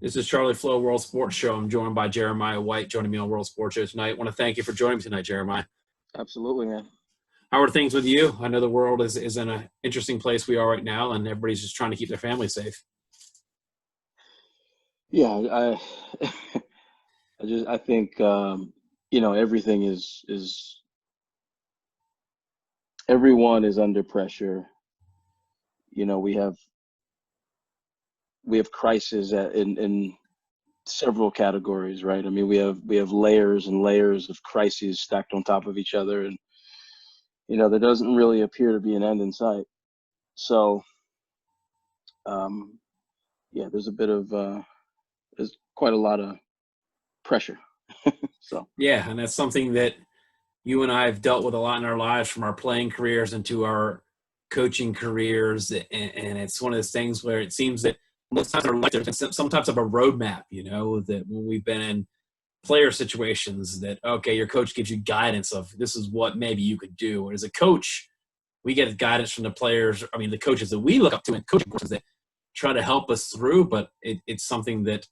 This is Charlie Flo, World Sports Show. I'm joined by Jeremiah White, joining me on World Sports Show tonight. I want to thank you for joining me tonight, Jeremiah. Absolutely, man. How are things with you? I know the world is in an interesting place we are right now, and everybody's just trying to keep their family safe. Yeah, I think everything is everyone is under pressure. You know, we have crises in several categories, right? I mean, we have layers and layers of crises stacked on top of each other, and there doesn't really appear to be an end in sight. So, um, yeah, there's quite a lot of pressure. So. Yeah, and that's something that you and I have dealt with a lot in our lives, from our playing careers into our coaching careers. And it's one of those things where it seems that most times in our life there's been some types of a roadmap, that when we've been in player situations that, okay, your coach gives you guidance of this is what maybe you could do. And as a coach, we get guidance from the players. I mean, the coaches that we look up to in coaching courses that try to help us through, but it's something that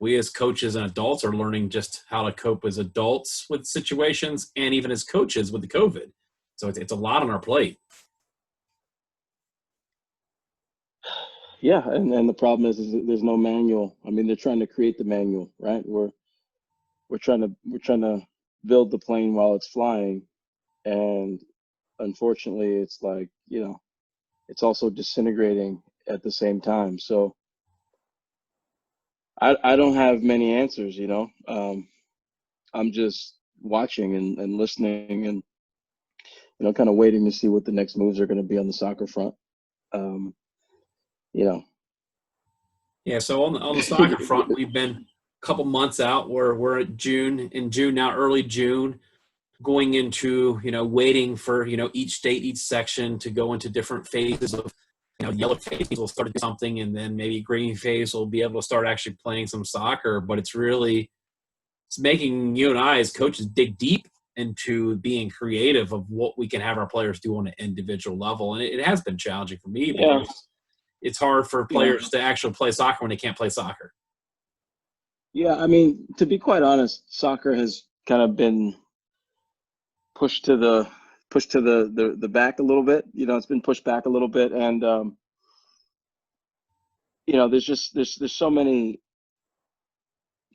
we as coaches and adults are learning just how to cope as adults with situations and even as coaches with the COVID. So it's a lot on our plate. Yeah, and the problem is that there's no manual. I mean, they're trying to create the manual, right? We're trying to build the plane while it's flying, and unfortunately, it's like, it's also disintegrating at the same time. So I don't have many answers, I'm just watching and listening and kind of waiting to see what the next moves are going to be on the soccer front. Um, you know, Yeah, so on the soccer front, we've been a couple months out where we're at in June now, early June, going into, waiting for, each state, each section to go into different phases of, yellow phase will start to do something, and then maybe green phase will be able to start actually playing some soccer. But it's making you and I as coaches dig deep into being creative of what we can have our players do on an individual level. And it has been challenging for me yeah, because it's hard for yeah, players to actually play soccer when they can't play soccer. yeah. I mean, to be quite honest, soccer has kind of been pushed to the back a little bit. It's been pushed back a little bit, and there's so many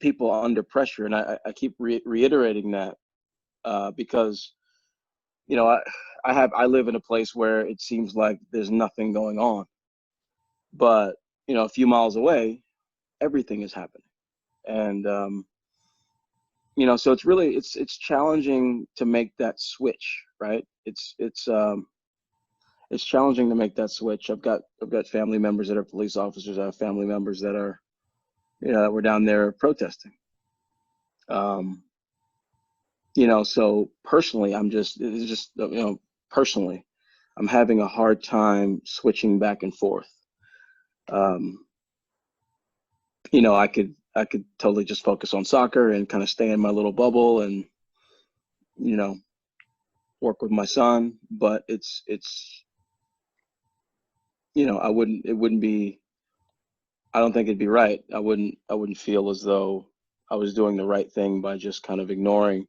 people under pressure, and I keep reiterating that because you know I I live in a place where it seems like there's nothing going on, but a few miles away, everything is happening, and so it's challenging to make that switch, right? It's challenging to make that switch. I've got family members that are police officers. I have family members that are that were down there protesting. Um, so personally, personally, I'm having a hard time switching back and forth. Um, I could totally just focus on soccer and kind of stay in my little bubble and you know work with my son, but it's it wouldn't be. I don't think it'd be right. I wouldn't feel as though I was doing the right thing by just kind of ignoring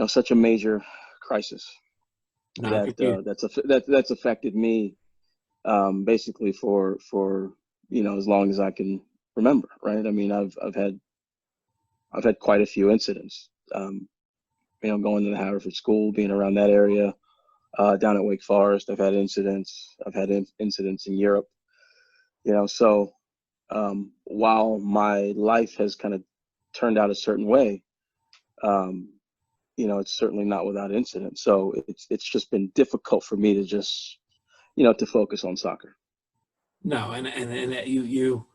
such a major crisis No, that's affected me basically for as long as I can remember, right? I mean, I've had quite a few incidents. Going to the Haverford School, being around that area, down at Wake Forest, I've had incidents. I've had incidents in Europe. So while my life has kind of turned out a certain way, um, it's certainly not without incident. So it's just been difficult for me to just to focus on soccer. no, and that you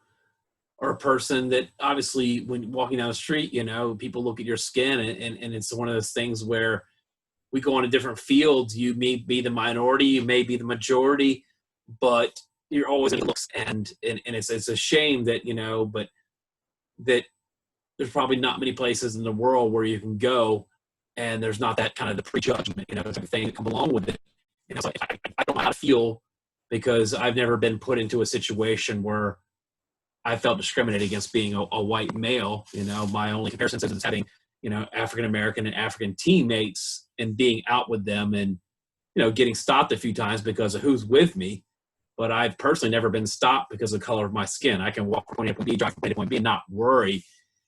are a person that obviously when walking down the street, people look at your skin, and it's one of those things where we go on to different fields. You may be the minority, you may be the majority, but you're always in looks, and it's a shame that but that there's probably not many places in the world where you can go and there's not that kind of the prejudgment, type of thing that come along with it. It's like I don't know how to feel because I've never been put into a situation where I felt discriminated against being a white male. My only comparison is having, African American and African teammates and being out with them and, getting stopped a few times because of who's with me. But I've personally never been stopped because of the color of my skin. I can walk from point A to point B, drive from point A to point B, and not worry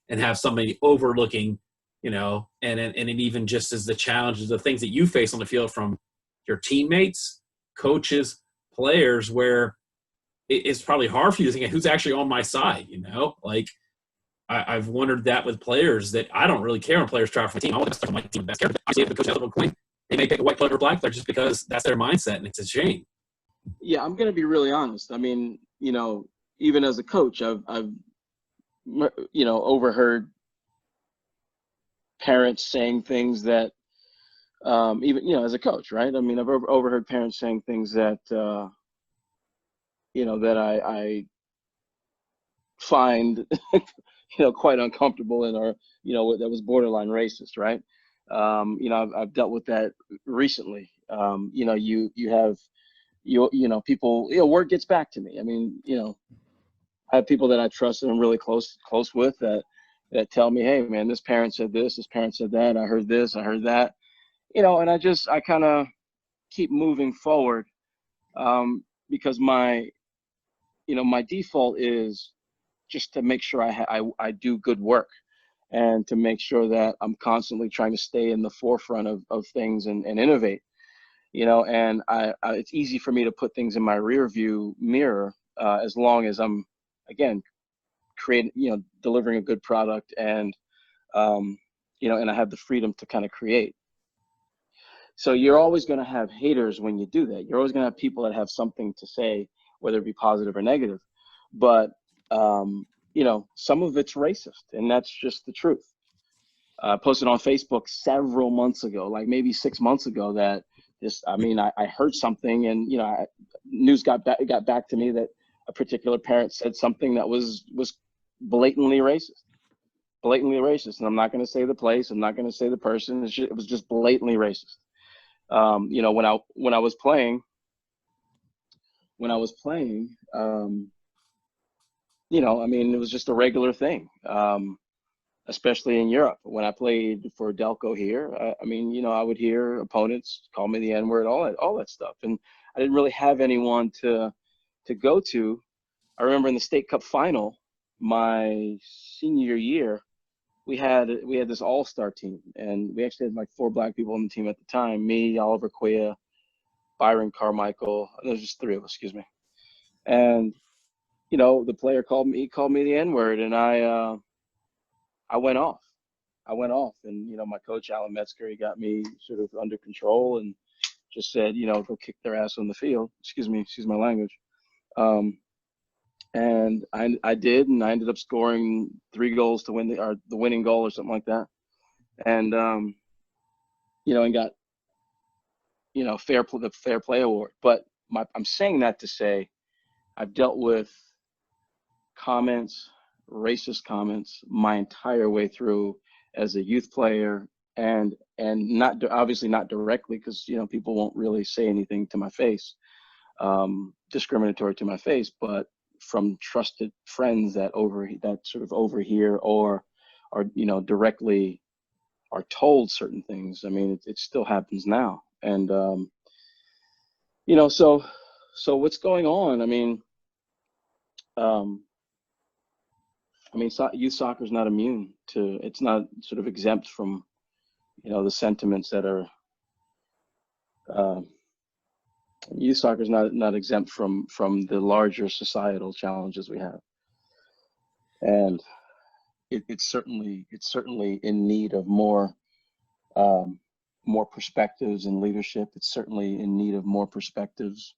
and have somebody overlooking, and it even just as the challenges, the things that you face on the field from your teammates, coaches, players, where it's probably hard for you to think who's actually on my side, like I've wondered that with players that I don't really care when players try for my team. I want the best on my team, best care. I see if the coach has a little coin, they may pick a white player or black player just because that's their mindset, and it's a shame. Yeah, I'm going to be really honest. I mean, even as a coach, I've overheard parents saying things that, even, as a coach, right? I mean, I've overheard parents saying things that, that I find, quite uncomfortable and are, that was borderline racist, right? I've dealt with that recently. You have, people, word gets back to me. I mean, I have people that I trust and I'm really close with that tell me, hey man, this parent said this parent said that, I heard this, I heard that, and I kind of keep moving forward, because my default is just to make sure I do good work and to make sure that I'm constantly trying to stay in the forefront of things and innovate, and it's easy for me to put things in my rear view mirror, as long as I'm, again, delivering a good product and, and I have the freedom to kind of create. So you're always going to have haters when you do that. You're always going to have people that have something to say, whether it be positive or negative. But, some of it's racist, and that's just the truth. I posted on Facebook several months ago, like maybe 6 months ago, that I heard something, and, news got back to me that a particular parent said something that was blatantly racist. And I'm not going to say the place, I'm not going to say the person. It was just blatantly racist. When I was playing, it was just a regular thing, especially in Europe. When I played for Delco here, I would hear opponents call me the N-word, all that stuff. And I didn't really have anyone to go to. I remember in the State Cup final, my senior year, we had this all-star team, and we actually had like 4 black people on the team at the time: me, Oliver Quia, Byron Carmichael. There's just 3 of us, excuse me. And the player called me the N-word, and I went off. And my coach Alan Metzger, he got me sort of under control and just said, go kick their ass on the field. Excuse my language. And I did, and I ended up scoring 3 goals to win the winning goal or something like that. And and got the fair play award. But I'm saying that to say I've dealt with racist comments my entire way through as a youth player, and obviously not directly, because people won't really say anything to my face, discriminatory to my face, but from trusted friends that sort of overhear or are directly are told certain things. I mean, it still happens now, and so what's going on? Youth soccer is not immune to. It's not sort of exempt from, the sentiments that are. Youth soccer is not exempt from the larger societal challenges we have, and it's certainly in need of more perspectives in leadership. It's certainly in need of more perspectives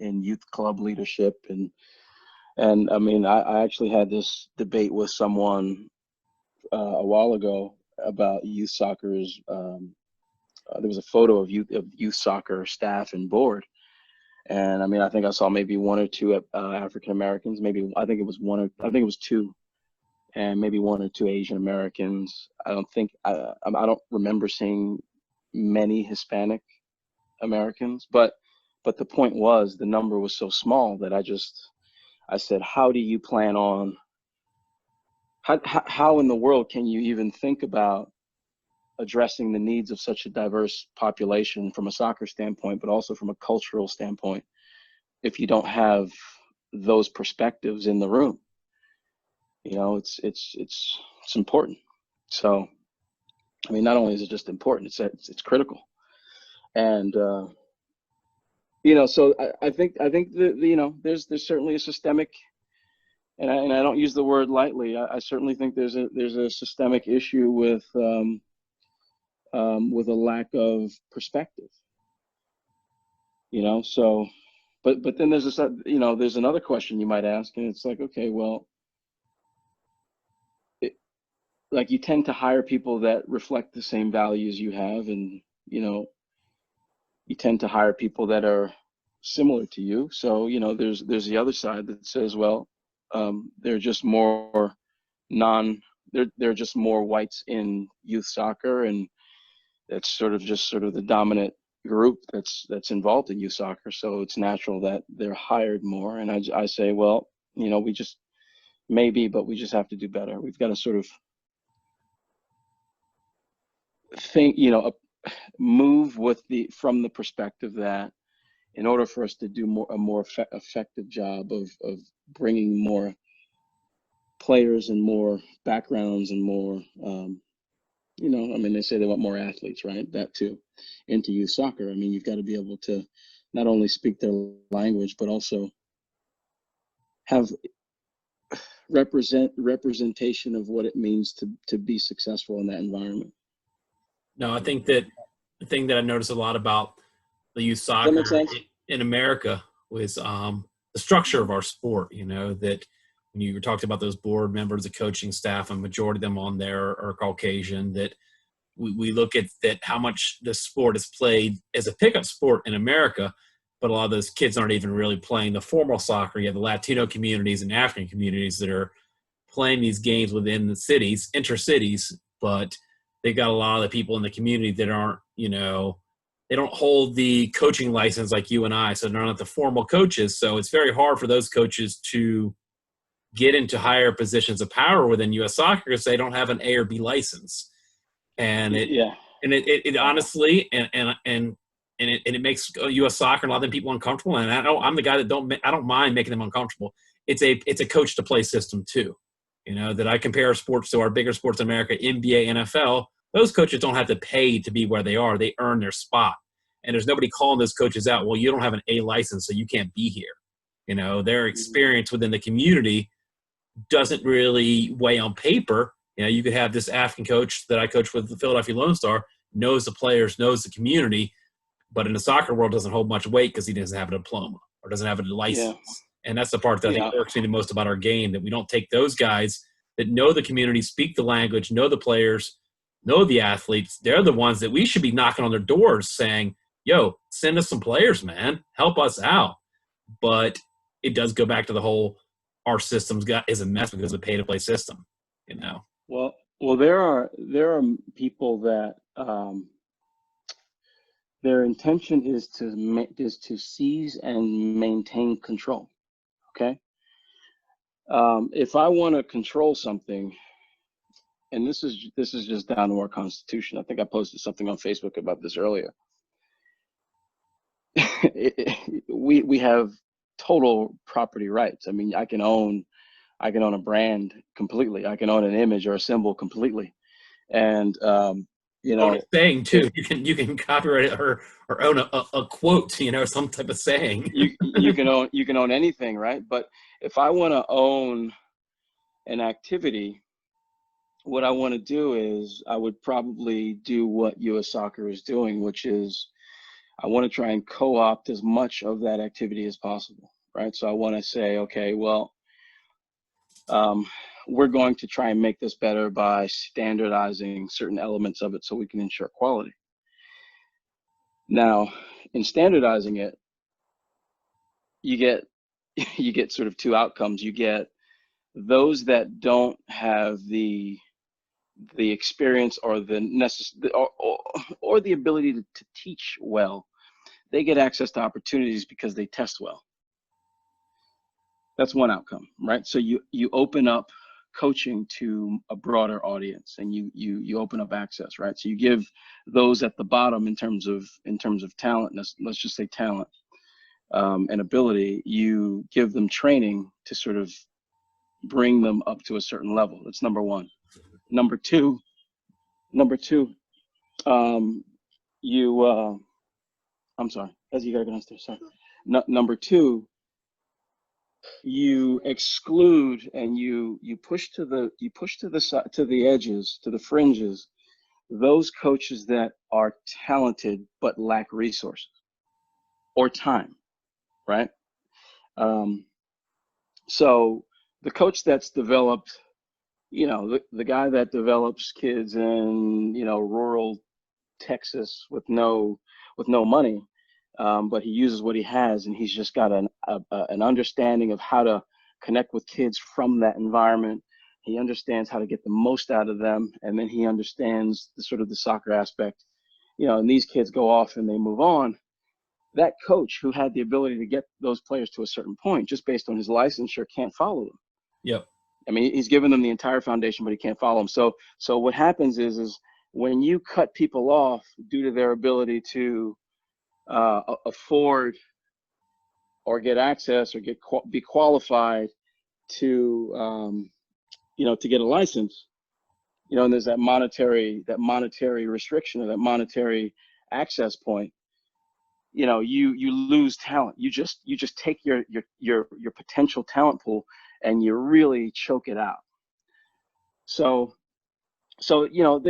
in youth club leadership, and I actually had this debate with someone a while ago about youth soccer's. There was a photo of youth soccer staff and board, and I think I saw maybe 1 or 2 African Americans. I think it was 2, and maybe 1 or 2 Asian Americans. I don't remember seeing many Hispanic Americans, but the point was the number was so small that I said, how do you plan on, how in the world can you even think about addressing the needs of such a diverse population from a soccer standpoint, but also from a cultural standpoint, if you don't have those perspectives in the room? You know, it's important. So, I mean, not only is it just important, it's critical. And you know, so I think that, you know, there's certainly a systemic, and I don't use the word lightly. I certainly think there's a systemic issue with a lack of perspective. You know, so, but then there's this, you know, there's another question you might ask, and it's like, okay, well, like, you tend to hire people that reflect the same values you have, and, you know, you tend to hire people that are similar to you. So, you know, there's the other side that says, well, they're just more they're just more whites in youth soccer, and that's sort of the dominant group that's involved in youth soccer. So it's natural that they're hired more. And I say, well, you know, we just but we just have to do better. We've got to sort of think, you know, move from the perspective that in order for us to do a more effective job of bringing more players and more backgrounds and more, you know, I mean, they say they want more athletes, right? That too, into youth soccer. I mean, you've got to be able to not only speak their language, but also have representation of what it means to be successful in that environment. No, I think that the thing that I noticed a lot about the youth Does soccer that make sense? in America was the structure of our sport. You know, that when you were talking about those board members, the coaching staff, a majority of them on there are Caucasian, that we look at that how much the sport is played as a pickup sport in America, but a lot of those kids aren't even really playing the formal soccer. You have the Latino communities and African communities that are playing these games within the cities, intercities, but they got a lot of the people in the community that aren't, you know, they don't hold the coaching license like you and I, so they're not the formal coaches. So it's very hard for those coaches to get into higher positions of power within U.S. soccer because they don't have an A or B license. And it honestly, and it makes U.S. soccer and a lot of them people uncomfortable. And I know I'm the guy that I don't mind making them uncomfortable. It's a coach to play system too. You know, that I compare sports to our bigger sports in America, NBA, NFL. Those coaches don't have to pay to be where they are. They earn their spot. And there's nobody calling those coaches out, well, you don't have an A license, so you can't be here. You know, their experience within the community doesn't really weigh on paper. You know, you could have this African coach that I coach with the Philadelphia Lone Star, knows the players, knows the community, but in the soccer world doesn't hold much weight because he doesn't have a diploma or doesn't have a license. Yeah. And that's the part that I think irks me the most about our game, that we don't take those guys that know the community, speak the language, know the players, know the athletes. They're the ones that we should be knocking on their doors saying, yo, send us some players, man. Help us out. But it does go back to the whole, our system's is a mess because of the pay-to-play system, you know. Well, there are people that their intention is to seize and maintain control. Okay. If I want to control something, and this is just down to our Constitution. I think I posted something on Facebook about this earlier. We have total property rights. I mean, I can own a brand completely. I can own an image or a symbol completely. And you know, a saying too. You can copyright it or own a quote, you know, some type of saying. you can own anything, right? But if I want to own an activity, what I want to do is I would probably do what U.S. Soccer is doing, which is I want to try and co-opt as much of that activity as possible, right? So I want to say, okay, well, we're going to try and make this better by standardizing certain elements of it so we can ensure quality. Now, in standardizing it, you get sort of two outcomes. You get those that don't have the experience or or the ability to teach well. They get access to opportunities because they test well. That's one outcome, right? So you open up coaching to a broader audience, and you open up access, right? So you give those at the bottom in terms of talent, let's just say talent, and ability, you give them training to sort of bring them up to a certain level. That's number one. Number two, you I'm sorry, as you gotta go downstairs. Sorry. Number two, you exclude and you push to the side, to the edges, to the fringes, those coaches that are talented but lack resources or time, right? So the coach that's developed, the guy that develops kids in, rural Texas with no money, but he uses what he has, and he's just got an understanding of how to connect with kids from that environment. He understands how to get the most out of them, and then he understands the sort of the soccer aspect, and these kids go off and they move on. That coach who had the ability to get those players to a certain point just based on his licensure can't follow them. Yep. I mean, he's given them the entire foundation, but he can't follow them. So what happens is when you cut people off due to their ability to afford or get access or be qualified to to get a license, and there's that monetary restriction or that monetary access point, you lose talent. You just take your potential talent pool and you really choke it out. So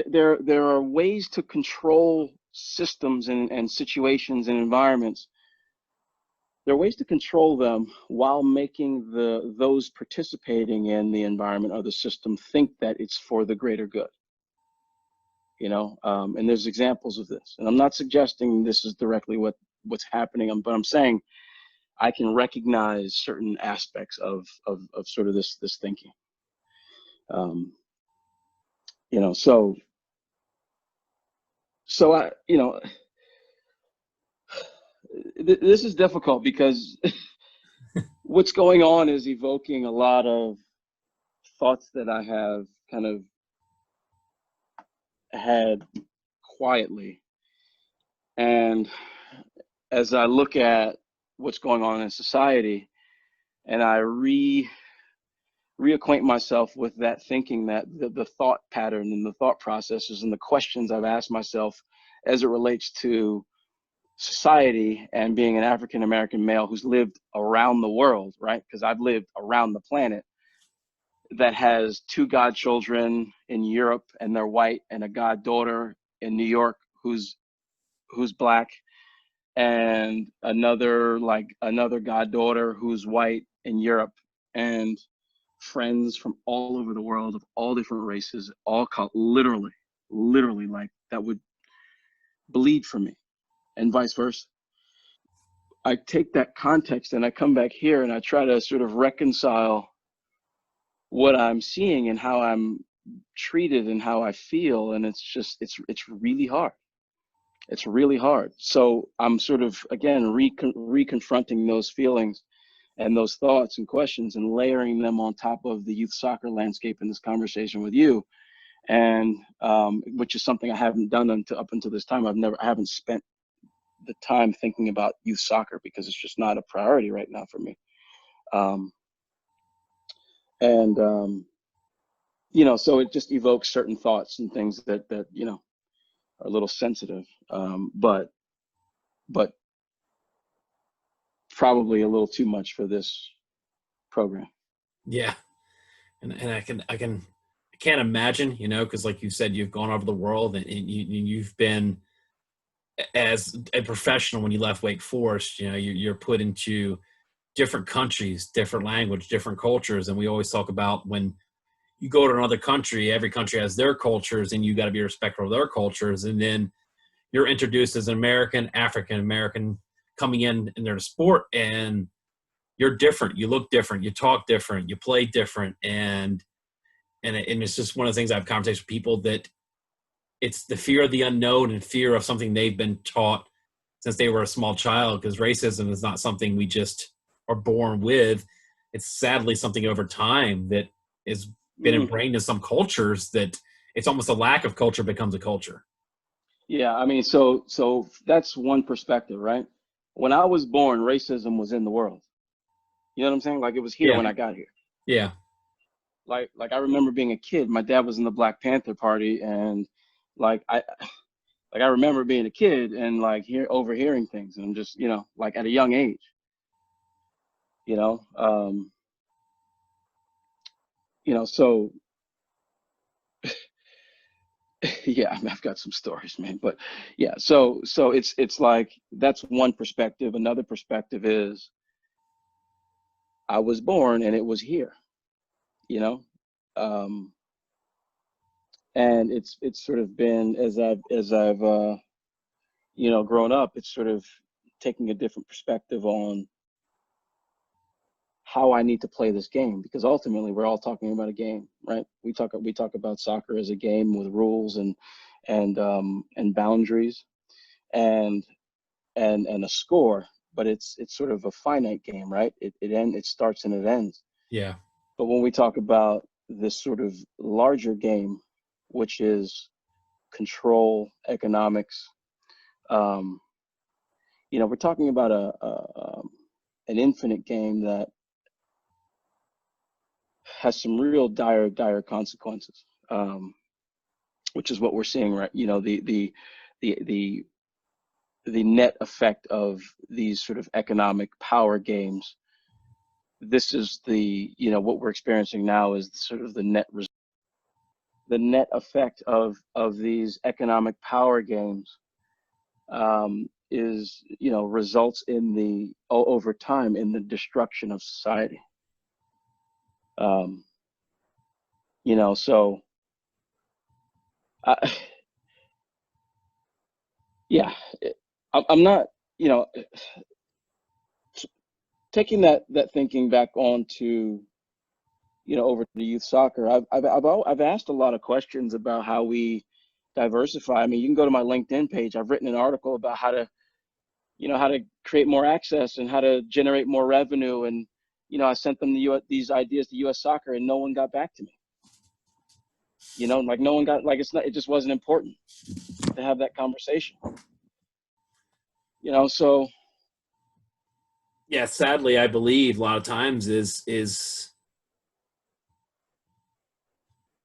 there are ways to control systems and situations and environments. There are ways to control them while making those participating in the environment or the system think that it's for the greater good. And there's examples of this. And I'm not suggesting this is directly what's happening, but I'm saying I can recognize certain aspects of sort of this thinking. So I, this is difficult because what's going on is evoking a lot of thoughts that I have kind of had quietly. And as I look at what's going on in society and I reacquaint myself with that thinking, that the thought pattern and the thought processes and the questions I've asked myself as it relates to society and being an African-American male who's lived around the world, right? Because I've lived around the planet, that has two godchildren in Europe and they're white, and a goddaughter in New York who's black, and another goddaughter who's white in Europe, and friends from all over the world of all different races, all literally like that would bleed for me, and vice versa. I take that context and I come back here and I try to sort of reconcile what I'm seeing and how I'm treated and how I feel, and it's really hard. It's really hard. So I'm sort of, again, reconfronting those feelings and those thoughts and questions and layering them on top of the youth soccer landscape in this conversation with you, and which is something I haven't done up until this time. I haven't spent the time thinking about youth soccer because it's just not a priority right now for me. So it just evokes certain thoughts and things that are a little sensitive, but probably a little too much for this program. Yeah. And I can't imagine, because like you said, you've gone over the world and you've been, as a professional, when you left Wake Forest, you're put into different countries, different language, different cultures. And we always talk about when you go to another country, every country has their cultures and you got to be respectful of their cultures. And then you're introduced as an American, African-American coming in their sport, and you're different. You look different. You talk different. You play different. And it's just one of the things I have conversations with people, that it's the fear of the unknown and fear of something they've been taught since they were a small child, because racism is not something we just are born with. it's sadly something over time that has been Mhm. ingrained in some cultures that it's almost a lack of culture becomes a culture. Yeah, I mean, so that's one perspective, right? When I was born, racism was in the world. You know what I'm saying? Like it was here Yeah. when I got here. Yeah. Like I remember being a kid. My dad was in the Black Panther Party, and like I remember being a kid and like overhearing things, and just like at a young age, you know, um, so yeah, I mean, I've got some stories, man. But yeah, so it's like that's one perspective. Another perspective is I was born and it was here, you know, um, and it's sort of been as I've grown up. It's sort of taking a different perspective on how I need to play this game, because ultimately we're all talking about a game, right? We talk about soccer as a game with rules and boundaries and and a score, but it's sort of a finite game, right? It starts and it ends. Yeah. But when we talk about this sort of larger game, which is control, economics, um, we're talking about an infinite game that has some real dire consequences, which is what we're seeing, right? The the the net effect of these sort of economic power games. This is what we're experiencing now is sort of the net effect of these economic power games, is results in the over time in the destruction of society. um, so I, yeah, I'm not, you know, taking that thinking back on to, over to youth soccer. I've asked a lot of questions about how we diversify. I mean, you can go to my LinkedIn page. I've written an article about how to create more access and how to generate more revenue. And, I sent them these ideas to US Soccer, and no one got back to me. Like no one got, like, it just wasn't important to have that conversation. So Yeah. Sadly, I believe a lot of times is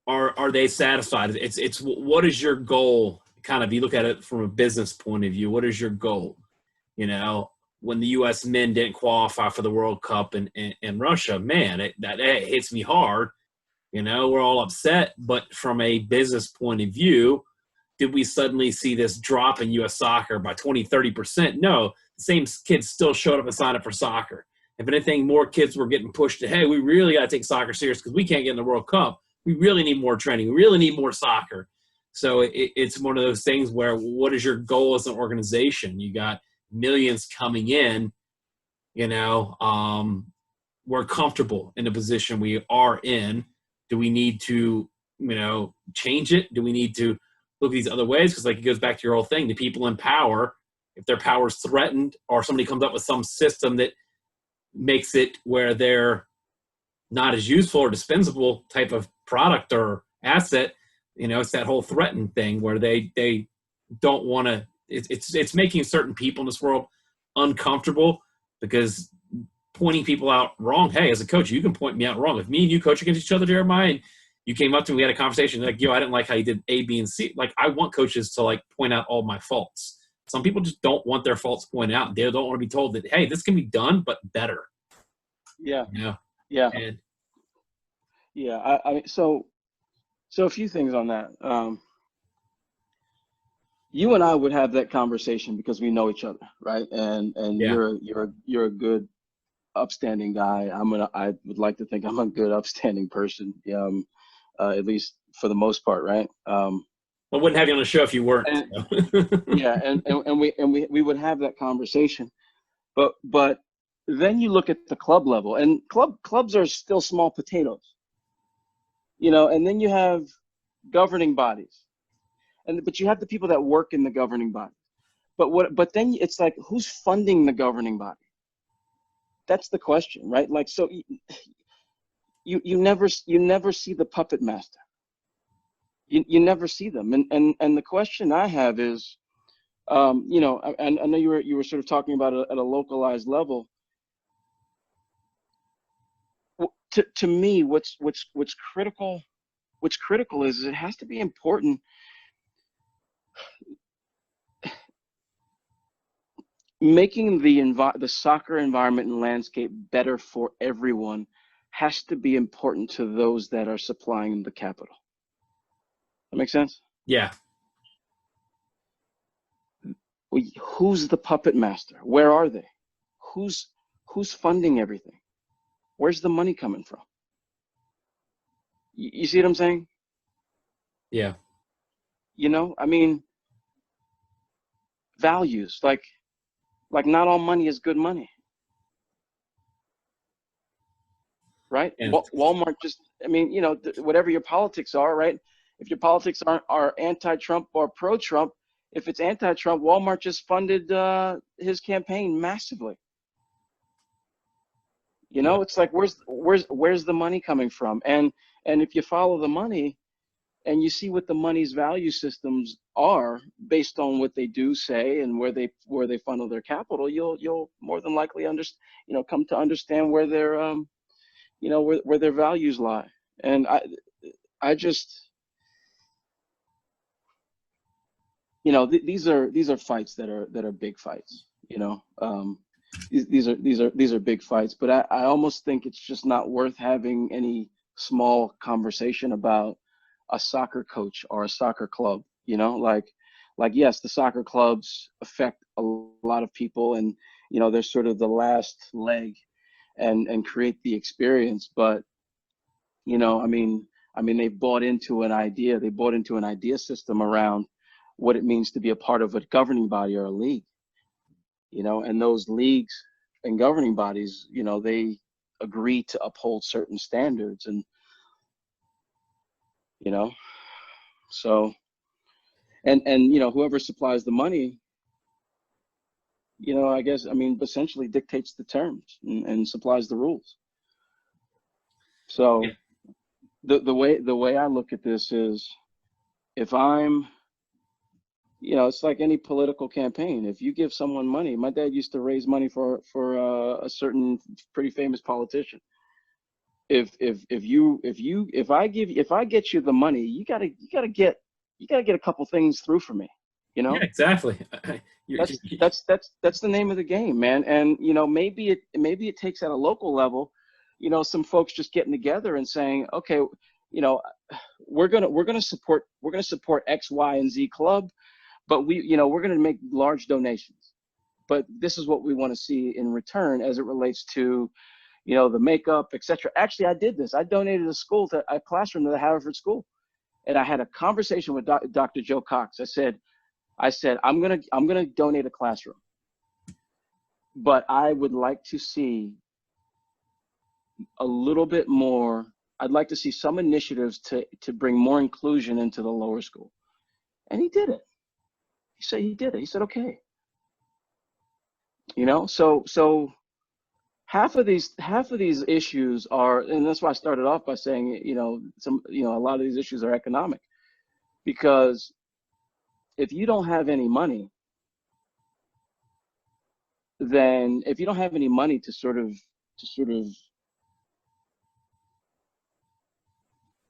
are they satisfied? It's what is your goal? Kind of, you look at it from a business point of view. What is your goal? You know, when the U.S. men didn't qualify for the World Cup in Russia, man, that hits me hard. We're all upset, but from a business point of view, did we suddenly see this drop in U.S. soccer by 20-30%? No, the same kids still showed up and signed up for soccer. If anything, more kids were getting pushed to, hey, we really got to take soccer serious because we can't get in the World Cup. We really need more training. We really need more soccer. So it's one of those things where what is your goal as an organization? You got millions coming in, we're comfortable in the position we are in. Do we need to, change it? Do we need to look at these other ways? Because like it goes back to your whole thing, the people in power, if their power is threatened or somebody comes up with some system that makes it where they're not as useful or dispensable type of product or asset, it's that whole threatened thing where they don't want to, it's making certain people in this world uncomfortable because pointing people out wrong. Hey, as a coach, you can point me out wrong. If me and you coach against each other, Jeremiah, and you came up to me, we had a conversation, like, yo, I didn't like how you did A, B, and C. Like, I want coaches to like point out all my faults. Some people just don't want their faults pointed out. They don't want to be told that, hey, this can be done, but better. yeah, You know? yeah, And yeah. I mean, so a few things on that. You and I would have that conversation because we know each other, right? And yeah, you're a good, upstanding guy. I would like to think I'm a good, upstanding person. At least for the most part, right? I wouldn't have you on the show if you weren't. And So. yeah, and we would have that conversation. But then you look at the club level, and clubs are still small potatoes, and then you have governing bodies, but you have the people that work in the governing body. But then it's like, who's funding the governing body? that's the question, right? Like, so you never see the puppet master. You never see them. And the question I have is, you know, I know you were sort of talking about it at a localized level. To me, what's critical is it has to be important. Making the soccer environment and landscape better for everyone has to be important to those that are supplying the capital. That makes sense? Yeah. Who's the puppet master? Where are they? Who's funding everything? Where's the money coming from? You see what I'm saying? Yeah. You know, I mean, values, like not all money is good money. Right? And Walmart just, I mean, you know, whatever your politics are, right? If your politics are anti-Trump or pro-Trump, if it's anti-Trump, Walmart just funded his campaign massively. You know, it's like, where's the money coming from? And if you follow the money and you see what the money's value systems are based on what they do say and where they funnel their capital, you'll more than likely come to understand where their you know, where their values lie. And I just, you know, these are fights that are big fights, you know. These are big fights, but I almost think it's just not worth having any small conversation about a soccer coach or a soccer club, you know, like yes, the soccer clubs affect a lot of people, and you know, they're sort of the last leg and create the experience. But you know, I mean they bought into an idea system around what it means to be a part of a governing body or a league, you know, and those leagues and governing bodies, you know, they agree to uphold certain standards, and you know, so and you know, whoever supplies the money, you know, I guess, I mean, essentially dictates the terms and supplies the rules. So yeah. the way I look at this is, if I'm, you know, it's like any political campaign. If you give someone money, my dad used to raise money for a certain pretty famous politician. If I get you the money, you gotta get a couple things through for me, you Yeah, know. exactly. That's the name of the game, man. And you know, maybe it takes at a local level, you know, some folks just getting together and saying, okay, you know, we're gonna support X, Y, and Z club, but we're gonna make large donations, but this is what we want to see in return as it relates to, you know, the makeup, etc. Actually, I did this. I donated a classroom to the Haverford School, and I had a conversation with Dr. Joe Cox. I said, I'm gonna donate a classroom, but I would like to see a little bit more. I'd like to see some initiatives to bring more inclusion into the lower school. And he did it. He did it. He said, okay. You know, so half of these issues are, and that's why I started off by saying, you know, a lot of these issues are economic, because if you don't have any money, then if you don't have any money to sort of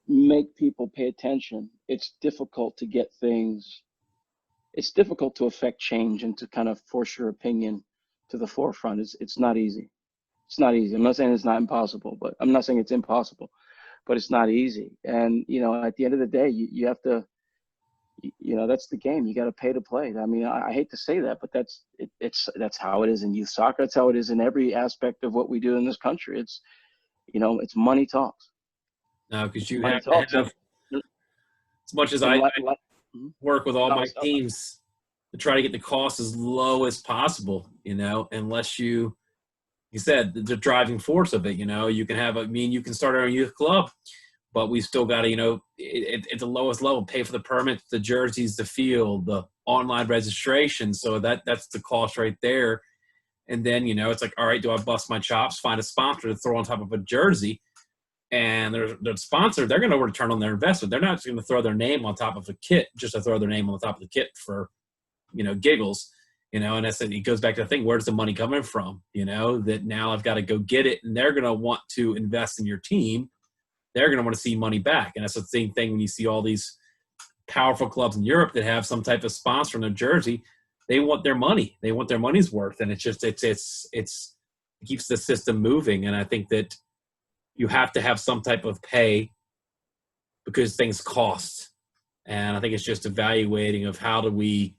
make people pay attention, it's difficult to get things, it's difficult to affect change and to kind of force your opinion to the forefront. It's not easy. It's not easy. I'm not saying it's not impossible, but I'm not saying it's impossible, but it's not easy. And, you know, at the end of the day, you have to, you know, that's the game. You got to pay to play. I mean, I hate to say that, but that's how it is in youth soccer. That's how it is in every aspect of what we do in this country. It's, you know, it's money talks. No, because you Money have to talks. have, as much as I work with all my teams to try to get the cost as low as possible, you know, unless you said, the driving force of it, you know, you can have, you can start our own youth club, but we still got to, you know, at the lowest level, pay for the permits, the jerseys, the field, the online registration. So that's the cost right there. And then, it's like, all right, do I bust my chops, find a sponsor to throw on top of a jersey? And the sponsor, they're going to return on their investment. They're not just going to throw their name on top of a kit just to throw their name on the top of the kit for, giggles, and that's it. It goes back to the thing, where's the money coming from? That now I've got to go get it, and they're going to want to invest in your team. They're going to want to see money back. And that's the same thing when you see all these powerful clubs in Europe that have some type of sponsor on their jersey. They want their money. They want their money's worth. And it keeps the system moving. And I think that you have to have some type of pay because things cost. And I think it's just evaluating of how do we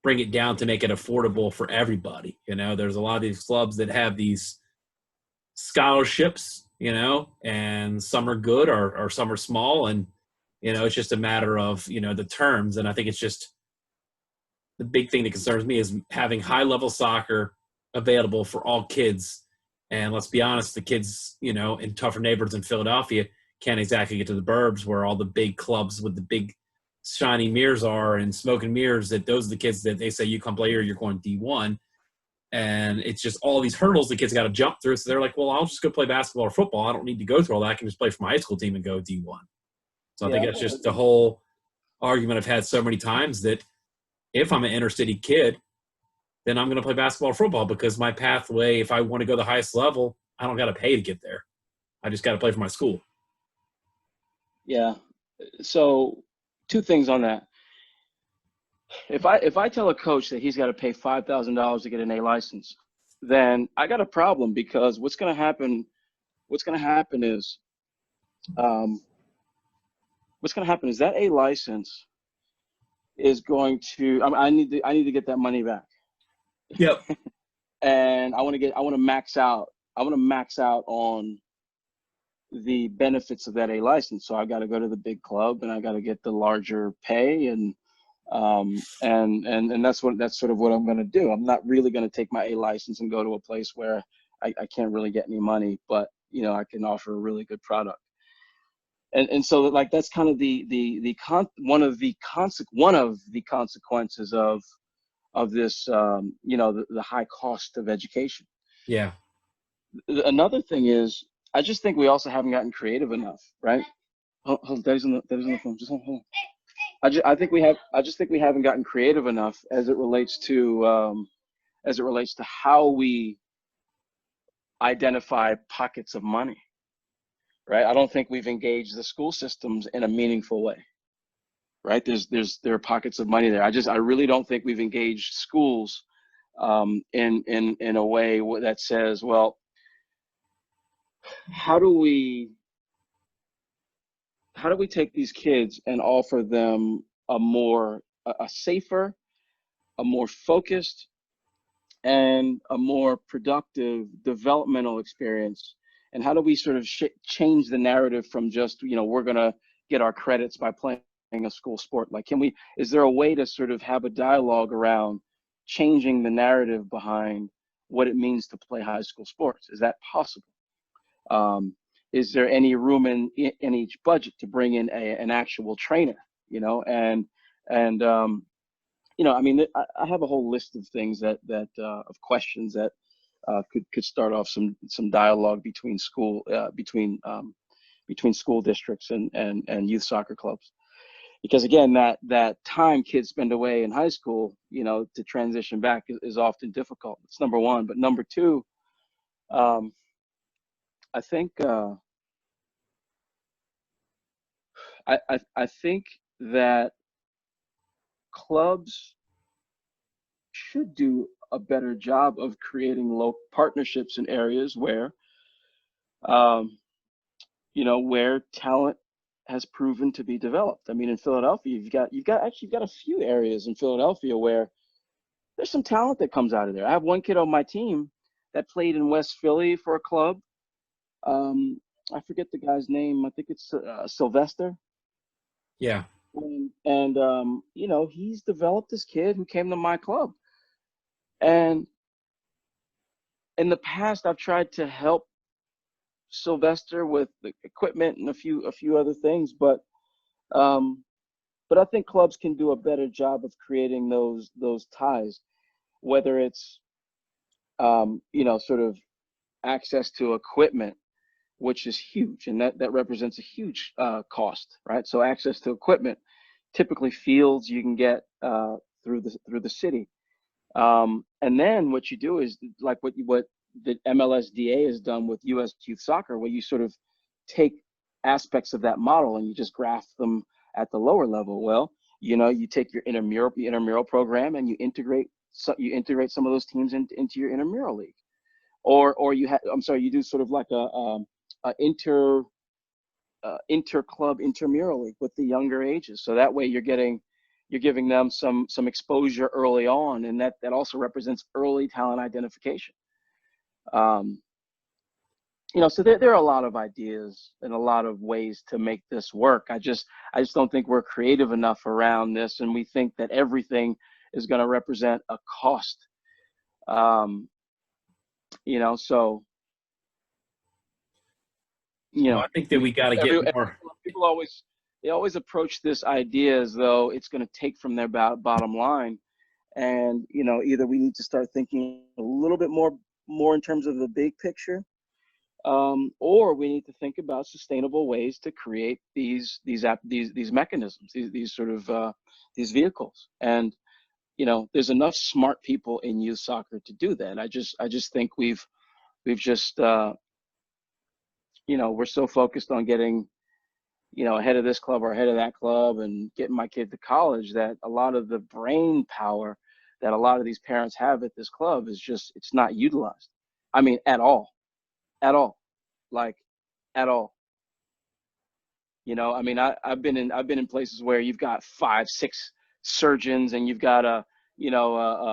bring it down to make it affordable for everybody. There's a lot of these clubs that have these scholarships, and some are good or some are small. And, it's just a matter of, the terms. And I think it's just the big thing that concerns me is having high level soccer available for all kids. And let's be honest, the kids, in tougher neighborhoods in Philadelphia can't exactly get to the burbs where all the big clubs with the big shiny mirrors are and smoking mirrors, that those are the kids that they say, you come play here, you're going D1. And it's just all these hurdles the kids got to jump through. So they're like, well, I'll just go play basketball or football. I don't need to go through all that. I can just play for my high school team and go D1. So I think that's just the whole argument I've had so many times, that if I'm an inner city kid, then I'm going to play basketball or football, because my pathway, if I want to go to the highest level, I don't got to pay to get there. I just got to play for my school. Yeah. So 2 things on that. If I tell a coach that he's got to pay $5,000 to get an A license, then I got a problem, because what's going to happen is that A license is going to, I need to get that money back. Yep. And I want to max out on the benefits of that A license. So I got to go to the big club and I got to get the larger pay, and that's sort of what I'm going to do. I'm not really going to take my A license and go to a place where I can't really get any money, but I can offer a really good product. And so like that's kind of one of the consequences of this, the high cost of education. Yeah. Another thing is, I just think we also haven't gotten creative enough, right? Daddy's on the phone. Just hold on. I just think we haven't gotten creative enough as it relates to how we identify pockets of money, right? I don't think we've engaged the school systems in a meaningful way, right? There are pockets of money there. I really don't think we've engaged schools in a way that says, well, how do we take these kids and offer them a safer, a more focused, and a more productive developmental experience? And how do we sort of change the narrative from just, we're going to get our credits by playing a school sport? Like, is there a way to sort of have a dialogue around changing the narrative behind what it means to play high school sports? Is that possible? Is there any room in each budget to bring in an actual trainer, I have a whole list of things of questions that could start off some dialogue between school districts and youth soccer clubs, because again, that time kids spend away in high school, to transition back is often difficult. It's number one. But number two, I think I think that clubs should do a better job of creating local partnerships in areas where where talent has proven to be developed. I mean, in Philadelphia, you've got a few areas in Philadelphia where there's some talent that comes out of there. I have one kid on my team that played in West Philly for a club. I forget the guy's name. I think it's Sylvester. Yeah. And he's developed this kid who came to my club. And in the past, I've tried to help Sylvester with the equipment and a few other things, but I think clubs can do a better job of creating those ties, whether it's sort of access to equipment, which is huge, and that represents a huge cost, right? So access to equipment, typically fields you can get through the city, and then what you do is like what the MLSDA has done with U.S. youth soccer, where you sort of take aspects of that model and you just graft them at the lower level. Well, you take your intramural program and you integrate some of those teams into your intramural league, or you do sort of like a inter-club intramural league with the younger ages. So that way you're giving them some exposure early on, and that also represents early talent identification. So there are a lot of ideas and a lot of ways to make this work. I just don't think we're creative enough around this, and we think that everything is going to represent a cost. So I think that we got to get more. People always approach this idea as though it's going to take from their bottom line, and either we need to start thinking a little bit more in terms of the big picture, or we need to think about sustainable ways to create these mechanisms, these sort of these vehicles. And there's enough smart people in youth soccer to do that. I just think we've just we're so focused on getting ahead of this club or ahead of that club and getting my kid to college that a lot of the brain power that a lot of these parents have at this club it's not utilized. I mean, at all, like at all. I mean, I've been in places where you've got 5, 6 surgeons, and you've got a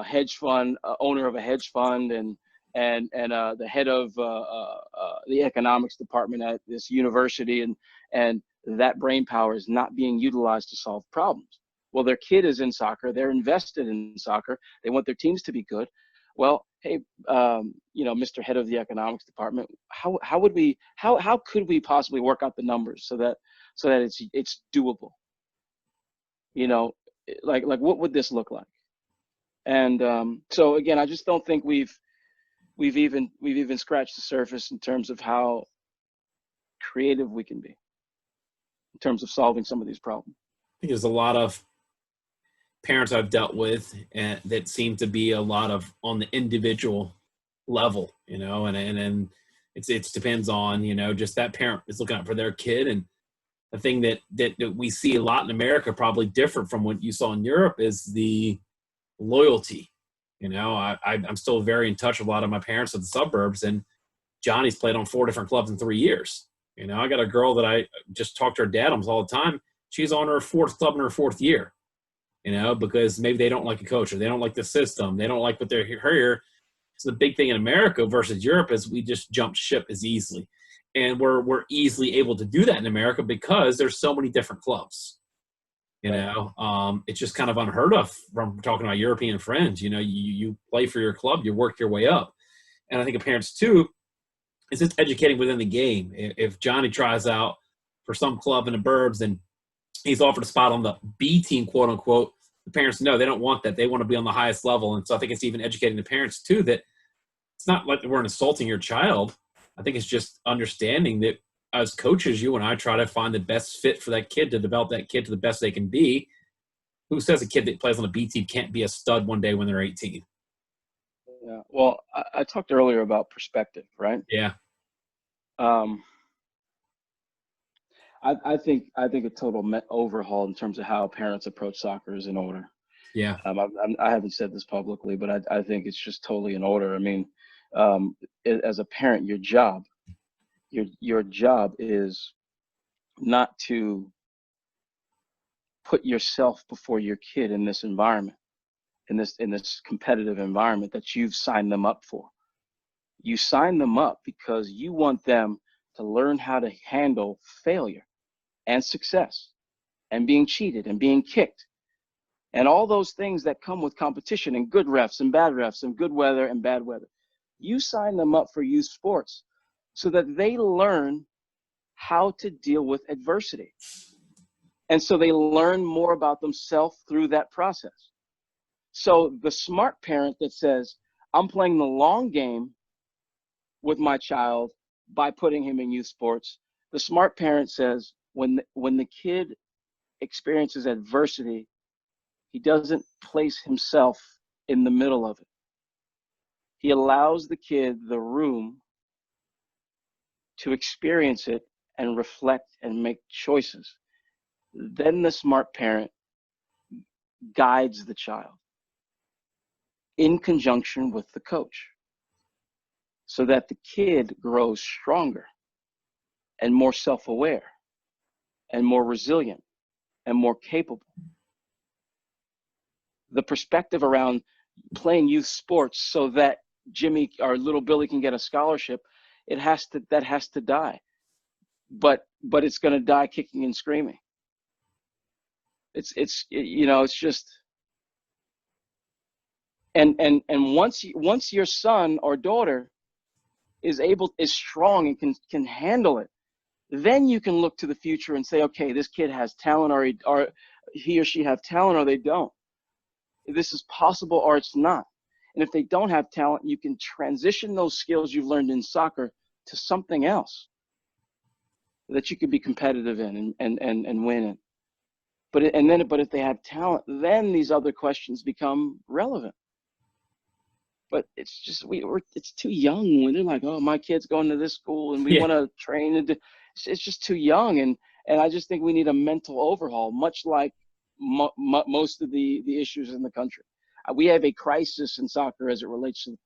hedge fund owner of a hedge fund, and the head of the economics department at this university, and that brain power is not being utilized to solve problems. Well, their kid is in soccer, they're invested in soccer, they want their teams to be good. Well, hey, Mr. Head of the economics department, how could we possibly work out the numbers so that it's doable? Like what would this look like? And so again, I just don't think we've even scratched the surface in terms of how creative we can be in terms of solving some of these problems. I think there's a lot of parents I've dealt with and that seem to be a lot of on the individual level, and it depends on, just that parent is looking out for their kid. And the thing that we see a lot in America, probably different from what you saw in Europe, is the loyalty. I'm still very in touch with a lot of my parents in the suburbs, and Johnny's played on 4 different clubs in 3 years. I got a girl that I just talk to her dad almost all the time. She's on her 4th club in her 4th year, because maybe they don't like a coach or they don't like the system. They don't like what they're here. So the big thing in America versus Europe is we just jump ship as easily. And we're easily able to do that in America because there's so many different clubs. It's just kind of unheard of from talking to my European friends. You play for your club, you work your way up. And I think of parents too, is just educating within the game. If Johnny tries out for some club in the burbs and he's offered a spot on the B team, quote unquote, the parents know they don't want that. They want to be on the highest level. And so I think it's even educating the parents too, that it's not like we're insulting your child. I think it's just understanding that as coaches, you and I try to find the best fit for that kid to develop that kid to the best they can be. Who says a kid that plays on a B team can't be a stud one day when they're 18? Yeah. Well, I talked earlier about perspective, right? Yeah. I think a total overhaul in terms of how parents approach soccer is in order. Yeah. I haven't said this publicly, but I think it's just totally in order. I mean, as a parent, your job is not to put yourself before your kid in this environment, in this competitive environment that you've signed them up for. You sign them up because you want them to learn how to handle failure and success and being cheated and being kicked and all those things that come with competition and good refs and bad refs and good weather and bad weather. You sign them up for youth sports so that they learn how to deal with adversity. And so they learn more about themselves through that process. So the smart parent that says, I'm playing the long game with my child by putting him in youth sports. The smart parent says when the kid experiences adversity, he doesn't place himself in the middle of it. He allows the kid the room to experience it and reflect and make choices. Then the smart parent guides the child in conjunction with the coach so that the kid grows stronger and more self-aware and more resilient and more capable. The perspective around playing youth sports so that Jimmy or little Billy can get a scholarship, that has to die. But it's going to die kicking and screaming. It's just, and once your son or daughter is strong and can handle it, then you can look to the future and say, okay, this kid has talent, or he or she have talent, or they don't. This is possible or it's not. And if they don't have talent, you can transition those skills you've learned in soccer to something else that you could be competitive in and win in. But if they have talent, then these other questions become relevant. But it's just it's too young when they're like, oh, my kid's going to this school and we want to train. It's just too young, and I just think we need a mental overhaul, much like most of the issues in the country. We have a crisis in soccer as it relates to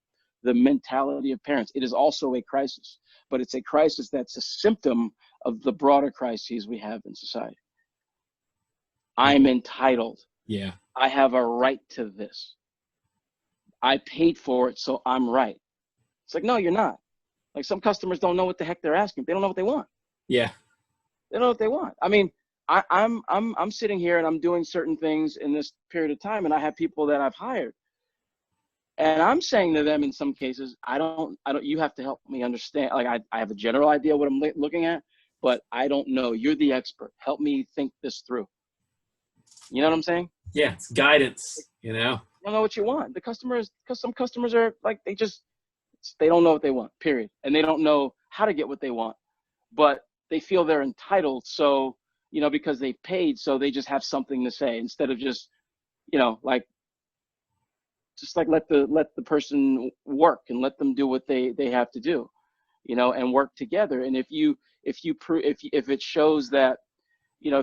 the mentality of parents. It is also a crisis, but it's a crisis that's a symptom of the broader crises we have in society. I'm entitled. Yeah. I have a right to this. I paid for it, so I'm right. It's like, no, you're not. Like, some customers don't know what the heck they're asking. They don't know what they want. Yeah. They don't know what they want. I mean, I'm sitting here and I'm doing certain things in this period of time, and I have people that I've hired, and I'm saying to them in some cases, I don't. You have to help me understand. Like, I have a general idea what I'm looking at, but I don't know. You're the expert. Help me think this through. You know what I'm saying? Yeah, it's guidance. You know. You don't know what you want. Because some customers are like, they don't know what they want. Period, and they don't know how to get what they want, but they feel they're entitled. So, because they paid, so they just have something to say instead of just, let the person work and let them do what they have to do, and work together. And if it shows that,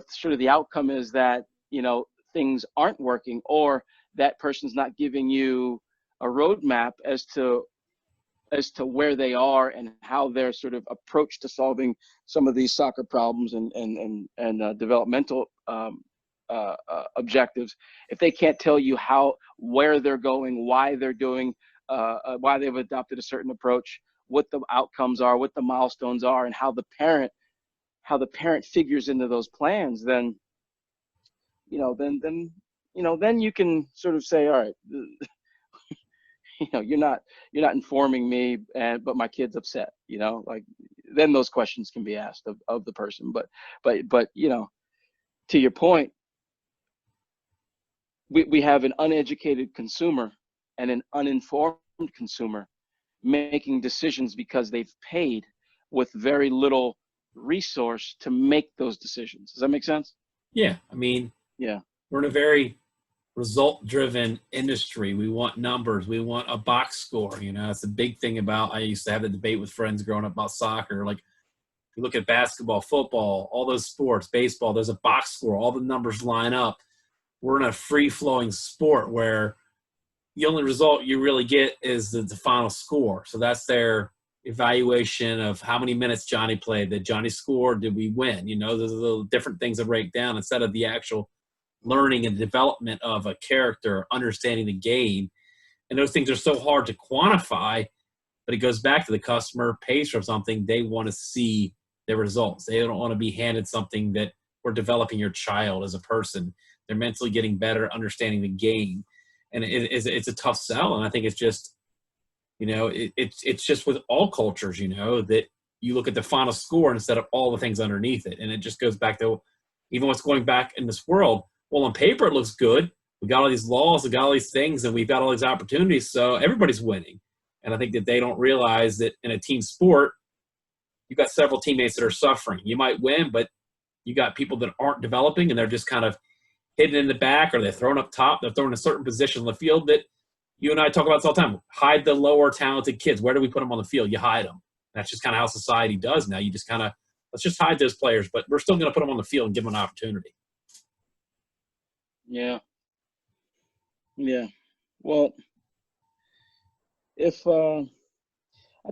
sort of the outcome is that, things aren't working, or that person's not giving you a roadmap as to where they are and how their sort of approach to solving some of these soccer problems and developmental objectives. If they can't tell you where they're going, why they're doing, why they've adopted a certain approach, what the outcomes are, what the milestones are, and how the parent figures into those plans, then then you can sort of say, all right, you're not informing me, but my kid's upset, like, then those questions can be asked of the person. But to your point, we have an uneducated consumer and an uninformed consumer making decisions because they've paid with very little resource to make those decisions. Does that make sense? Yeah. I mean, yeah, we're in a very result-driven industry. We want numbers. We want a box score. It's a big thing about, I used to have the debate with friends growing up about soccer. Like, if you look at basketball, football, all those sports, baseball, there's a box score. All the numbers line up. We're in a free-flowing sport where the only result you really get is the final score. So that's their evaluation of how many minutes Johnny played. Did Johnny score? Did we win? There's little different things that break down instead of the actual learning and development of a character, understanding the game. And those things are so hard to quantify, but it goes back to the customer pays for something. They want to see their results. They don't want to be handed something that we're developing your child as a person. They're mentally getting better, understanding the game. And it's a tough sell. And I think it's just, it's just with all cultures, that you look at the final score instead of all the things underneath it. And it just goes back to even what's going back in this world. Well, on paper, it looks good, we got all these laws, we got all these things, and we've got all these opportunities. So everybody's winning. And I think that they don't realize that in a team sport, you've got several teammates that are suffering. You might win, but you got people that aren't developing, and they're just kind of hidden in the back, or they're thrown up top. They're thrown in a certain position on the field that you and I talk about this all the time. Hide the lower talented kids. Where do we put them on the field? You hide them. That's just kind of how society does now. You just kind of, let's just hide those players, but we're still going to put them on the field and give them an opportunity. Yeah. Yeah. Well, I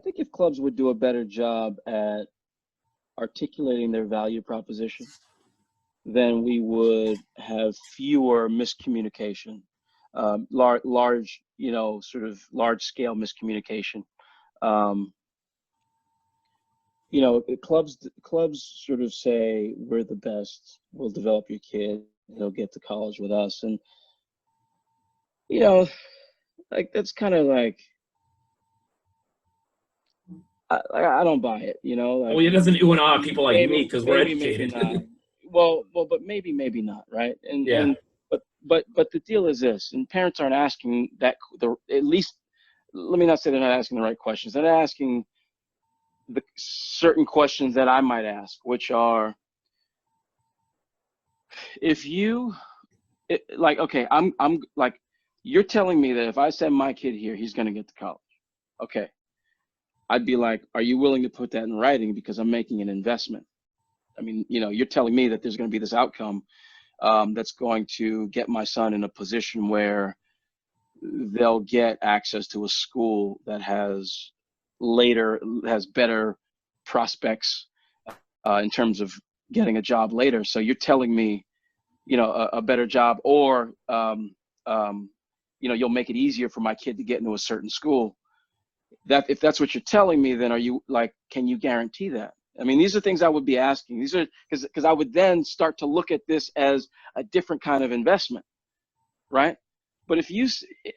think if clubs would do a better job at articulating their value proposition, then we would have fewer miscommunication, large, sort of large scale miscommunication. Clubs sort of say, we're the best, we'll develop your kid, he'll get to college with us. And, like, that's kind of like, I don't buy it, like, Well, it doesn't ooh and ah people like me because we're educated. Maybe not. Well, but maybe not, right? Yeah. But the deal is this, and parents aren't asking at least, let me not say they're not asking the right questions. They're not asking the certain questions that I might ask, which are, okay, I'm like, you're telling me that if I send my kid here, he's going to get to college. Okay. I'd be like, are you willing to put that in writing? Because I'm making an investment. I mean, you're telling me that there's going to be this outcome that's going to get my son in a position where they'll get access to a school that has better prospects in terms of getting a job later. So you're telling me, a better job, or you'll make it easier for my kid to get into a certain school. That if that's what you're telling me, then are you like, can you guarantee that? I mean, these are things I would be asking. These are because I would then start to look at this as a different kind of investment, right? But if you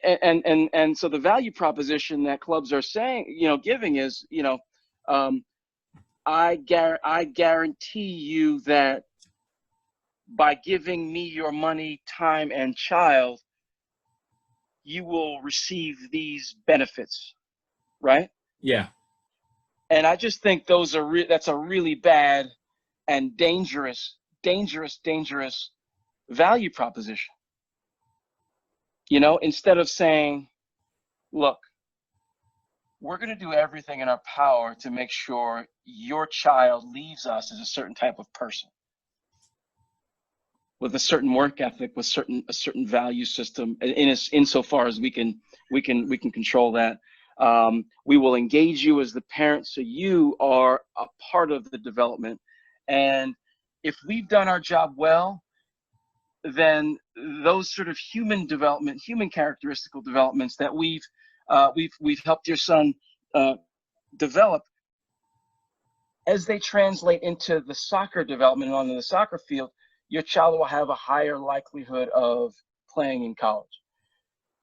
and so the value proposition that clubs are saying, giving is, I guarantee you that by giving me your money, time, and child, you will receive these benefits, right? Yeah. And I just think that's a really bad and dangerous value proposition. Instead of saying, look, we're going to do everything in our power to make sure your child leaves us as a certain type of person, with a certain work ethic, with a certain value system, insofar as we can control that. We will engage you as the parent, so you are a part of the development. And if we've done our job well, then those sort of human characteristical developments that we've helped your son develop, as they translate into the soccer development and onto the soccer field, your child will have a higher likelihood of playing in college.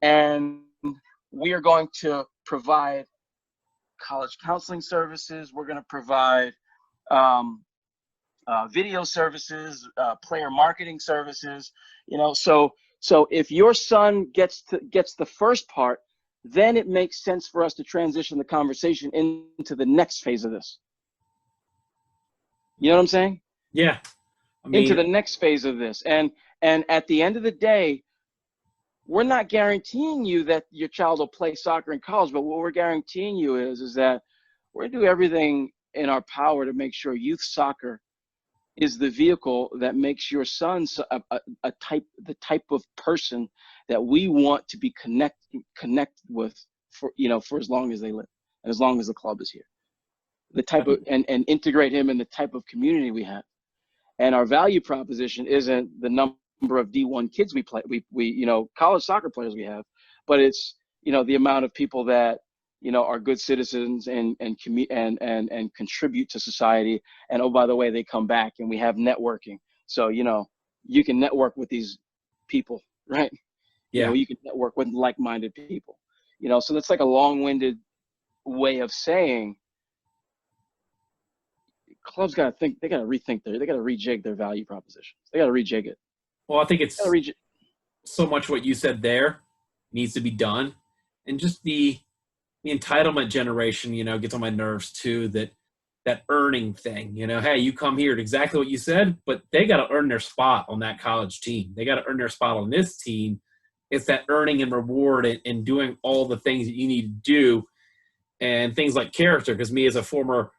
And we are going to provide college counseling services. We're going to provide video services, player marketing services. So if your son gets the first part, then it makes sense for us to transition the conversation into the next phase of this. You know what I'm saying? Yeah. Into the next phase of this. And at the end of the day, we're not guaranteeing you that your child will play soccer in college, but what we're guaranteeing you is that we're going to do everything in our power to make sure youth soccer is the vehicle that makes your son the type of person that we want to be connected with for as long as they live and as long as the club is here. The type of and integrate him in the type of community we have. And our value proposition isn't the number of D1 kids we college soccer players we have, but it's the amount of people that are good citizens and contribute to society. And oh, by the way, they come back, and we have networking. So you can network with these people, right? Yeah. You can network with like-minded people. So that's like a long-winded way of saying clubs got to think. They got to rethink they got to rejig their value propositions. They got to rejig it. Well, I think it's so much what you said there needs to be done. And just the entitlement generation, gets on my nerves too, that earning thing, hey, you come here to exactly what you said, but they got to earn their spot on that college team. They got to earn their spot on this team. It's that earning and reward and doing all the things that you need to do and things like character. Because me as a former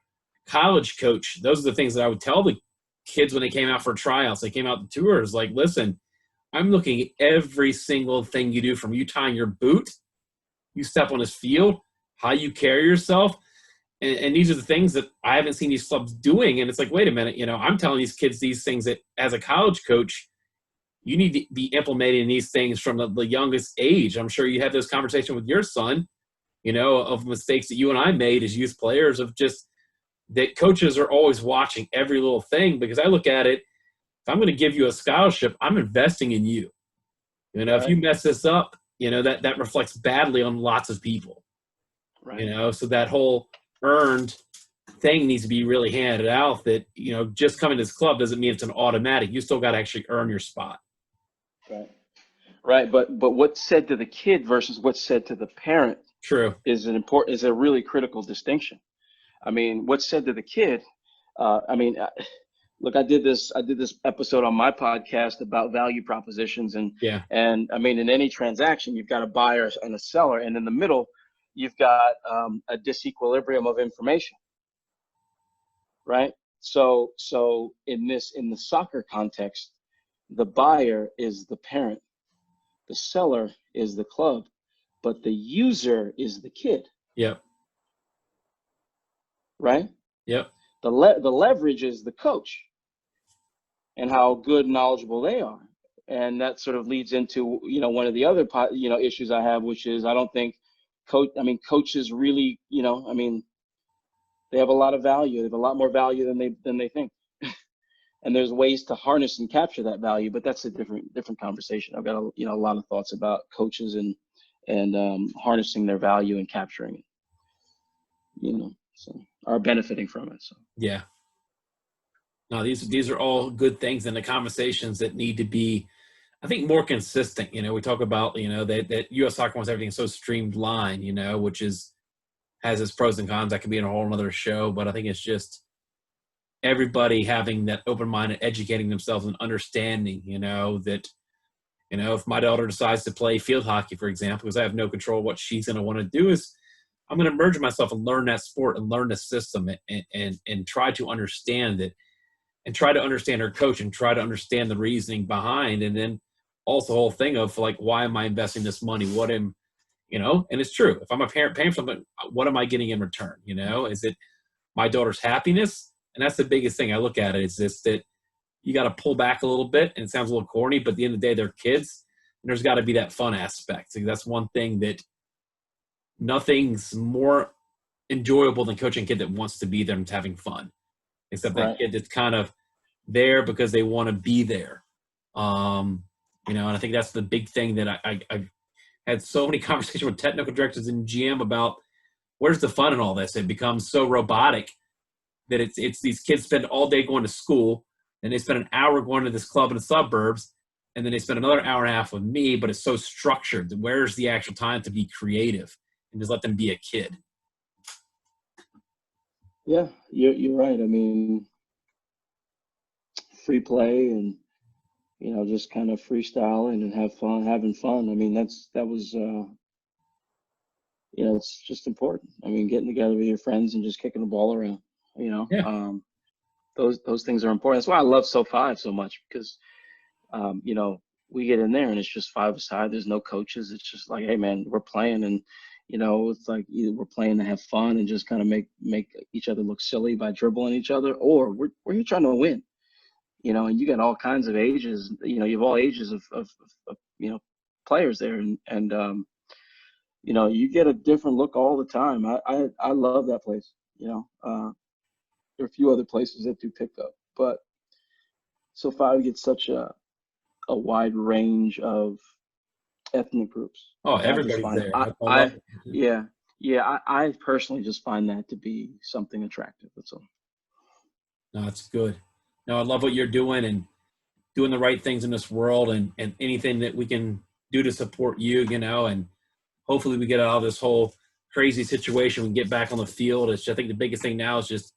college coach, those are the things that I would tell the kids when they came out for tryouts. They came out to tours, like, listen, I'm looking at every single thing you do, from you tying your boot, you step on this field, how you carry yourself. And these are the things that I haven't seen these clubs doing. And it's like, wait a minute, I'm telling these kids these things that as a college coach, you need to be implementing these things from the youngest age. I'm sure you had this conversation with your son, of mistakes that you and I made as youth players, of just that coaches are always watching every little thing. Because I look at it, if I'm going to give you a scholarship, I'm investing in you. If you mess this up, that reflects badly on lots of people. Right. So that whole earned thing needs to be really handed out, that, just coming to this club doesn't mean it's an automatic. You still got to actually earn your spot. Right. But what's said to the kid versus what's said to the parent True. is a really critical distinction. I mean, what's said to the kid, look, I did this episode on my podcast about value propositions, and I mean, in any transaction, you've got a buyer and a seller, and in the middle, you've got a disequilibrium of information, right? So in the soccer context, the buyer is the parent, the seller is the club, but the user is the kid. Yep. Right? Yep. The leverage is the coach and how good and knowledgeable they are. And that sort of leads into, one of the other, issues I have, which is I don't think coaches really, they have a lot of value. They have a lot more value than they think. And there's ways to harness and capture that value, but that's a different conversation. I've got a lot of thoughts about coaches and harnessing their value and capturing it, so are benefiting from it. So yeah. No, these are all good things in the conversations that need to be, I think, more consistent. We talk about, that U.S. soccer wants everything so streamlined, which has its pros and cons. That could be in a whole other show, but I think it's just everybody having that open mind and educating themselves and understanding, that, if my daughter decides to play field hockey, for example, because I have no control of what she's going to want to do, is I'm going to immerse myself and learn that sport and learn the system and try to understand it, and try to understand her coach and try to understand the reasoning behind. And then also the whole thing of, like, why am I investing this money? And it's true. If I'm a parent paying for something, what am I getting in return? Is it my daughter's happiness? And that's the biggest thing I look at it, is this, that you got to pull back a little bit. And it sounds a little corny, but at the end of the day, they're kids. And there's got to be that fun aspect. So that's one thing that nothing's more enjoyable than coaching a kid that wants to be there and having fun. Except that kid that's kind of there because they want to be there. And I think that's the big thing that I've had so many conversations with technical directors and GM about, where's the fun in all this? It becomes so robotic that it's these kids spend all day going to school, and they spend an hour going to this club in the suburbs, and then they spend another hour and a half with me, but it's so structured. Where's the actual time to be creative and just let them be a kid? Yeah, you're right. I mean, free play and, just kind of freestyling and having fun. I mean, that was, it's just important. I mean, getting together with your friends and just kicking the ball around, Yeah. Those things are important. That's why I love SoFi so much, because, we get in there and it's just five aside. There's no coaches. It's just like, hey man, we're playing, and, it's like either we're playing to have fun and just kind of make each other look silly by dribbling each other, or we're here trying to win, and you got all kinds of ages, you have all ages of players there, and you get a different look all the time. I love that place. There are a few other places that do pick up, but SoFi gets such a wide range of ethnic groups. Oh, everybody's there. I personally just find that to be something attractive. That's all. No, it's good. No, I love what you're doing, and doing the right things in this world, and anything that we can do to support you, and hopefully we get out of this whole crazy situation. We can get back on the field. I think the biggest thing now is just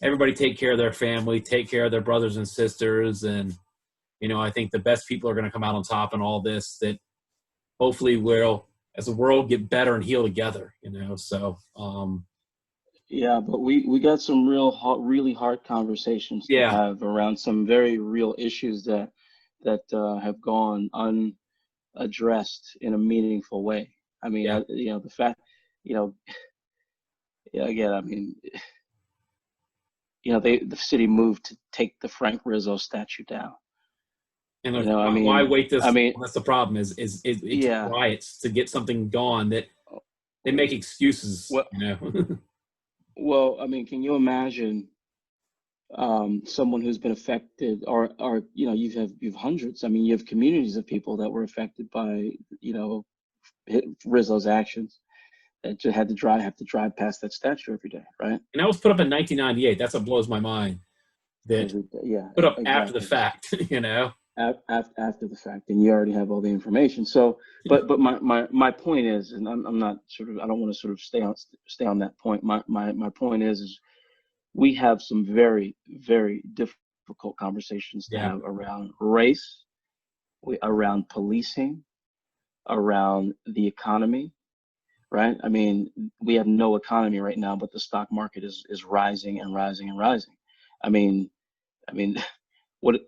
everybody take care of their family, take care of their brothers and sisters. And, I think the best people are going to come out on top in all this, that hopefully we'll, as a world, get better and heal together, so, Yeah, but we got some really hard conversations to yeah, have around some very real issues that have gone unaddressed in a meaningful way. I mean, yeah. the fact, you know, yeah, again, I mean, the city moved to take the Frank Rizzo statue down. And I why mean, wait this I mean, long? That's the problem is it took yeah. riots to get something gone that they make excuses, Well, well, I mean, can you imagine someone who's been affected, or you've hundreds. I mean, you have communities of people that were affected by Rizzo's actions that just have to drive past that statue every day, right? And that was put up in 1998. That's what blows my mind. That Every day, yeah, put up after the exactly. fact, After the fact, and you already have all the information. So, but my point is, and I'm not I don't want to sort of stay on that point. My point is we have some very, very difficult conversations to Yeah. have around race, around policing, around the economy, right? I mean, we have no economy right now, but the stock market is rising and rising and rising. I mean, what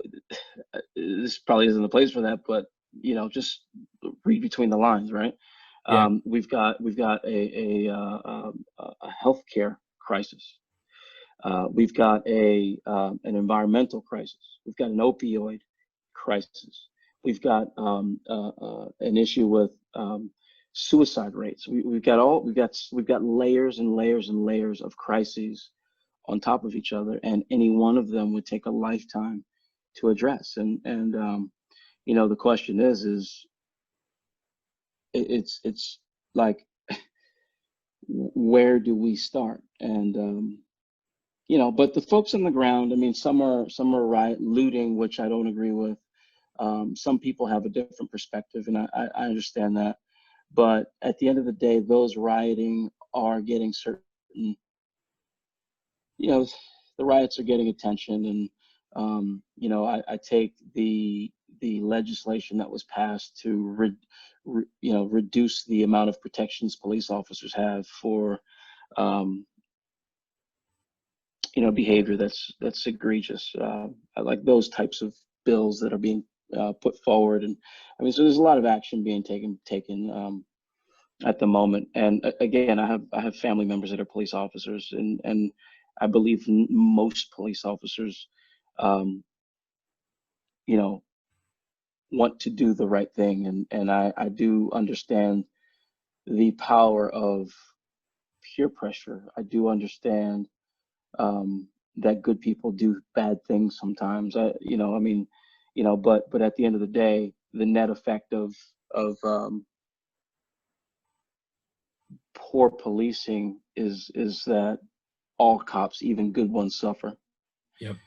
this probably isn't the place for that, but just read between the lines, right? Yeah. We've got a healthcare crisis. We've got an environmental crisis. We've got an opioid crisis. We've got an issue with suicide rates. We've got layers and layers and layers of crises on top of each other, and any one of them would take a lifetime to address. And the question is it's like, where do we start? And but the folks on the ground, I mean, some are looting, which I don't agree with. Some people have a different perspective, and I understand that. But at the end of the day, those rioting are getting certain, the riots are getting attention. And, I take the legislation that was passed to, reduce the amount of protections police officers have for, behavior that's egregious. I like those types of bills that are being put forward. And I mean, so there's a lot of action being taken at the moment. And again, I have family members that are police officers, and I believe most police officers, want to do the right thing. And I do understand the power of peer pressure. I do understand that good people do bad things sometimes. But at the end of the day, the net effect of poor policing is that all cops, even good ones, suffer. Yep.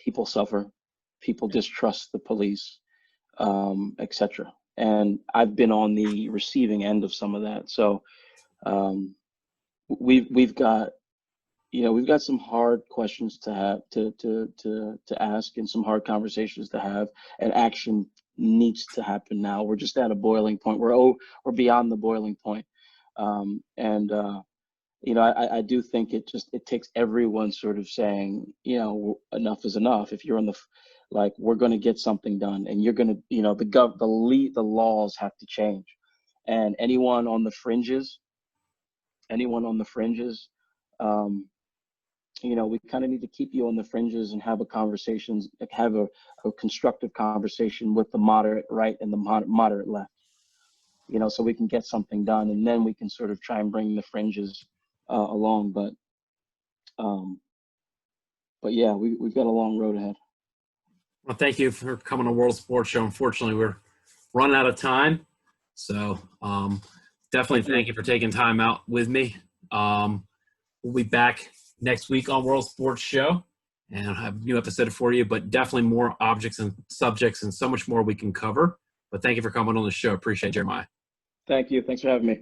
People suffer. People distrust the police, etc. And I've been on the receiving end of some of that. So we've got some hard questions to have to ask, and some hard conversations to have, and action needs to happen now. We're just at a boiling point. We're beyond the boiling point. I do think it takes everyone sort of saying, enough is enough. If you're on we're going to get something done, and you're going to, the laws have to change. And anyone on the fringes, we kind of need to keep you on the fringes and have a constructive conversation with the moderate right and the moderate left, so we can get something done, and then we can sort of try and bring the fringes along. But yeah, we've got a long road ahead. Well, thank you for coming to World Sports Show. Unfortunately, we're running out of time. So definitely thank you for taking time out with me. We'll be back next week on World Sports Show. and I'll have a new episode for you, but definitely more objects and subjects and so much more we can cover. But thank you for coming on the show. Appreciate it, Jeremiah. Thank you. Thanks for having me.